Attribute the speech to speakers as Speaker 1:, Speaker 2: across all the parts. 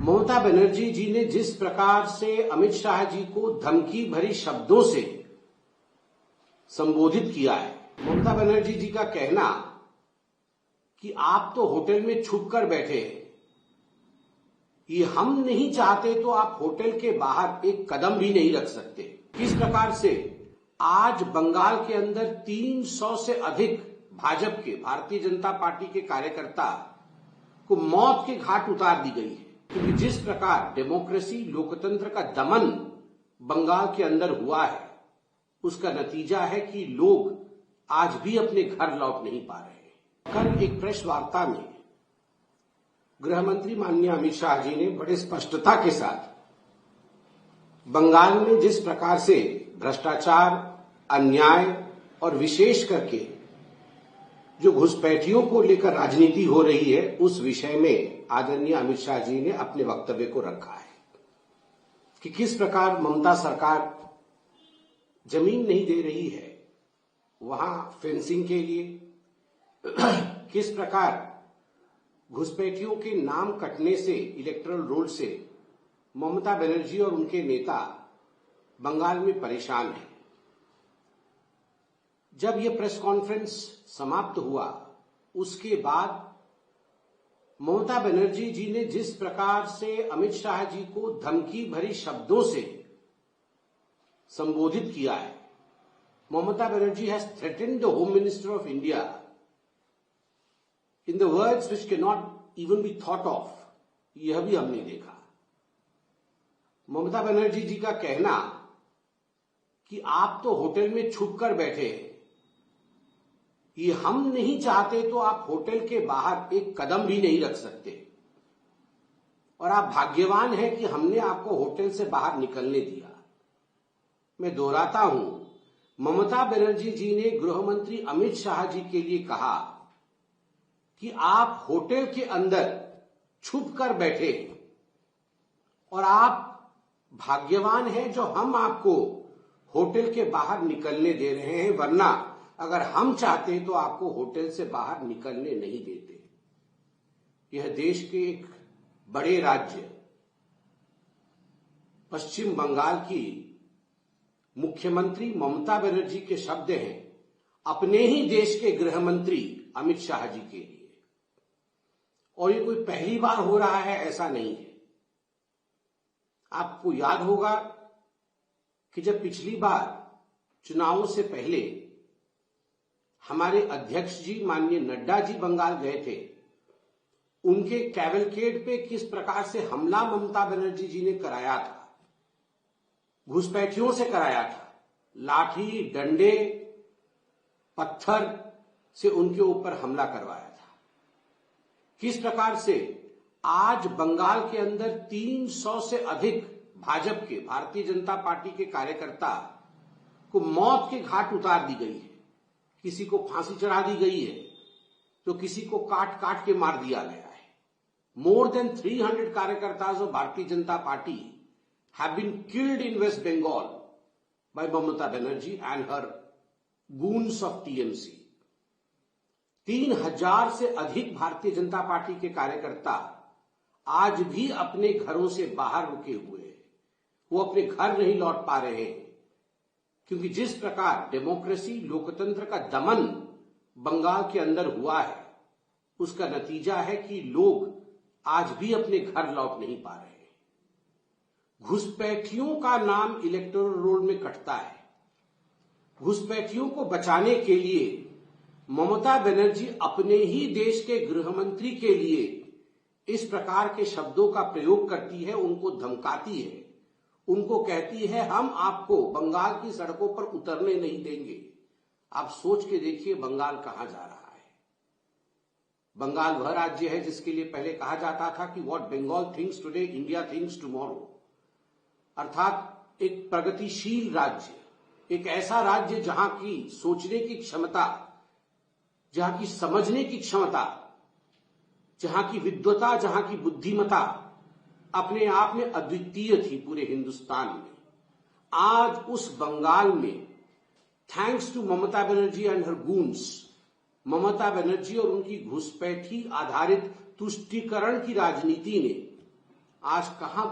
Speaker 1: ममता बनर्जी जी ने जिस प्रकार से अमित शाह जी को धमकी भरी शब्दों से संबोधित किया है, ममता बनर्जी जी का कहना कि आप तो होटल में छुप कर बैठे हैं, ये हम नहीं चाहते तो आप होटल के बाहर एक कदम भी नहीं रख सकते। किस प्रकार से आज बंगाल के अंदर 300 से अधिक भाजपा के, भारतीय जनता पार्टी के कार्यकर्ता को मौत के घाट उतार दी गई है, क्योंकि जिस प्रकार डेमोक्रेसी, लोकतंत्र का दमन बंगाल के अंदर हुआ है, उसका नतीजा है कि लोग आज भी अपने घर लौट नहीं पा रहे हैं। कल एक प्रेस वार्ता में गृह मंत्री माननीय अमित शाह जी ने बड़े स्पष्टता के साथ बंगाल में जिस प्रकार से भ्रष्टाचार, अन्याय और विशेष करके जो घुसपैठियों को लेकर राजनीति हो रही है, उस विषय में आदरणीय अमित शाह जी ने अपने वक्तव्य को रखा है कि किस प्रकार ममता सरकार जमीन नहीं दे रही है वहां फेंसिंग के लिए, किस प्रकार घुसपैठियों के नाम कटने से, इलेक्टोरल रोल से ममता बनर्जी और उनके नेता बंगाल में परेशान हैं। जब यह प्रेस कॉन्फ्रेंस समाप्त हुआ, उसके बाद ममता बनर्जी जी ने जिस प्रकार से अमित शाह जी को धमकी भरी शब्दों से संबोधित किया है, Mamata Banerjee has threatened the home minister of India in the words which cannot even be thought of, यह भी हमने देखा। ममता बनर्जी जी का कहना कि आप तो होटल में छुप कर बैठे हैं, ये हम नहीं चाहते तो आप होटल के बाहर एक कदम भी नहीं रख सकते, और आप भाग्यवान हैं कि हमने आपको होटल से बाहर निकलने दिया। मैं दोहराता हूं, ममता बनर्जी जी ने गृह मंत्री अमित शाह जी के लिए कहा कि आप होटल के अंदर छुप कर बैठे और आप भाग्यवान हैं जो हम आपको होटल के बाहर निकलने दे रहे हैं, वरना अगर हम चाहते तो आपको होटल से बाहर निकलने नहीं देते। यह देश के एक बड़े राज्य पश्चिम बंगाल की मुख्यमंत्री ममता बनर्जी के शब्द हैं, अपने ही देश के गृह मंत्री अमित शाह जी के लिए। और ये कोई पहली बार हो रहा है ऐसा नहीं है। आपको याद होगा कि जब पिछली बार चुनावों से पहले हमारे अध्यक्ष जी माननीय नड्डा जी बंगाल गए थे, उनके कैवलकेड पे किस प्रकार से हमला ममता बनर्जी जी ने कराया था, घुसपैठियों से कराया था, लाठी, डंडे, पत्थर से उनके ऊपर हमला करवाया था। किस प्रकार से आज बंगाल के अंदर 300 से अधिक भाजपा के, भारतीय जनता पार्टी के कार्यकर्ता को मौत के घाट उतार दी गई है। किसी को फांसी चढ़ा दी गई है, तो किसी को काट काट के मार दिया गया है। More than 300 कार्यकर्ताज of Bharatiya Janata party have been killed in West Bengal by Mamata Banerjee and her goons of TMC. 3000 से अधिक भारतीय जनता पार्टी के कार्यकर्ता आज भी अपने घरों से बाहर रुके हुए हैं। वो अपने घर नहीं लौट पा रहे हैं, क्योंकि जिस प्रकार डेमोक्रेसी, लोकतंत्र का दमन बंगाल के अंदर हुआ है, उसका नतीजा है कि लोग आज भी अपने घर लौट नहीं पा रहे हैं। घुसपैठियों का नाम इलेक्टोरल रोल में कटता है। घुसपैठियों को बचाने के लिए ममता बनर्जी अपने ही देश के गृह मंत्री के लिए इस प्रकार के शब्दों का प्रयोग करती है, उनको धमकाती है, उनको कहती है हम आपको बंगाल की सड़कों पर उतरने नहीं देंगे। आप सोच के देखिए बंगाल कहां जा रहा है। बंगाल वह राज्य है जिसके लिए पहले कहा जाता था कि what Bengal thinks today India thinks tomorrow, अर्थात एक प्रगतिशील राज्य, एक ऐसा राज्य जहां की सोचने की क्षमता, जहां की समझने की क्षमता, जहां की विद्वता, जहां की बुद्धिमत्ता अपने आप में अद्वितीय थी पूरे हिंदुस्तान में। आज उस बंगाल में thanks to Mamata Banerjee and her goons, Mamata Banerjee और उनकी घुसपैठी आधारित तुष्टीकरण की राजनीति ने आज कहां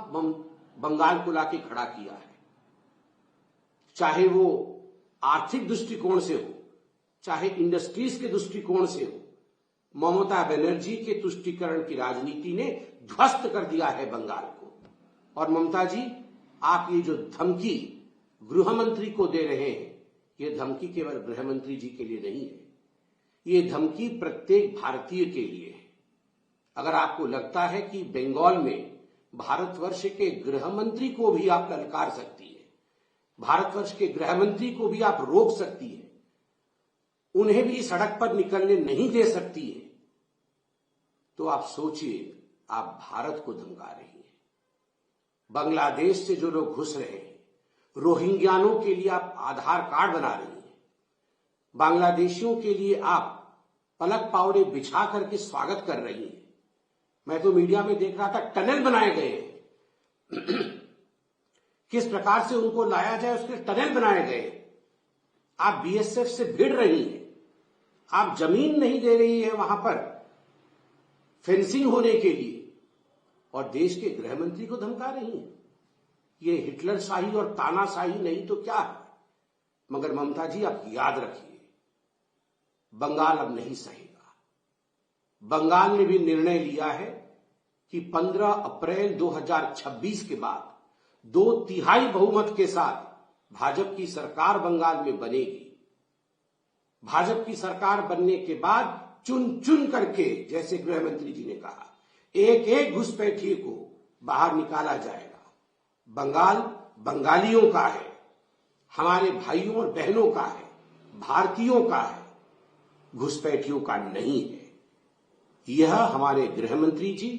Speaker 1: बंगाल को लाके खड़ा किया है, चाहे वो आर्थिक दृष्टिकोण से हो, चाहे इंडस्ट्रीज के दृष्टिकोण से हो। ममता बनर्जी के तुष्टीकरण की राजनीति ने ध्वस्त कर दिया है बंगाल को। और ममता जी, आप ये जो धमकी गृह मंत्री को दे रहे हैं, ये धमकी केवल गृह मंत्री जी के लिए नहीं है, ये धमकी प्रत्येक भारतीय के लिए है। अगर आपको लगता है कि बंगाल में भारतवर्ष के गृह मंत्री को भी आप ललकार सकती है, भारतवर्ष के गृह मंत्री को भी आप रोक सकती है, उन्हें भी सड़क पर निकलने नहीं दे सकती है, तो आप सोचिए आप भारत को धमका रही हैं। बांग्लादेश से जो लोग घुस रहे हैं, रोहिंग्यानों के लिए आप आधार कार्ड बना रही हैं, बांग्लादेशियों के लिए आप पलक पावड़े बिछा करके स्वागत कर रही हैं। मैं तो मीडिया में देख रहा था टनल बनाए गए हैं किस प्रकार से उनको लाया जाए उसके टनल बनाए गए। आप बीएसएफ से भिड़ रही हैं, आप जमीन नहीं दे रही है वहां पर फेंसिंग होने के लिए, और देश के गृह मंत्री को धमका रही हैं। ये हिटलर शाही और तानाशाही नहीं तो क्या है। मगर ममता जी, आप याद रखिए, बंगाल अब नहीं सहेगा। बंगाल ने भी निर्णय लिया है कि 15 अप्रैल 2026 के बाद 2/3 बहुमत के साथ भाजपा की सरकार बंगाल में बनेगी। भाजपा की सरकार बनने के बाद चुन चुन करके, जैसे गृह मंत्री जी ने कहा, एक एक घुसपैठिए को बाहर निकाला जाएगा। बंगाल बंगालियों का है, हमारे भाइयों और बहनों का है, भारतीयों का है, घुसपैठियों का नहीं है। यह हमारे गृह मंत्री जी,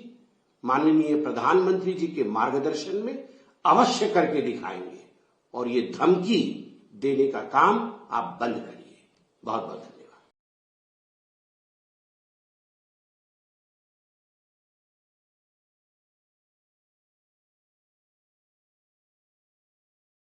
Speaker 1: माननीय प्रधानमंत्री जी के मार्गदर्शन में अवश्य करके दिखाएंगे। और ये धमकी देने का काम आप बंद करिए। बहुत बहुत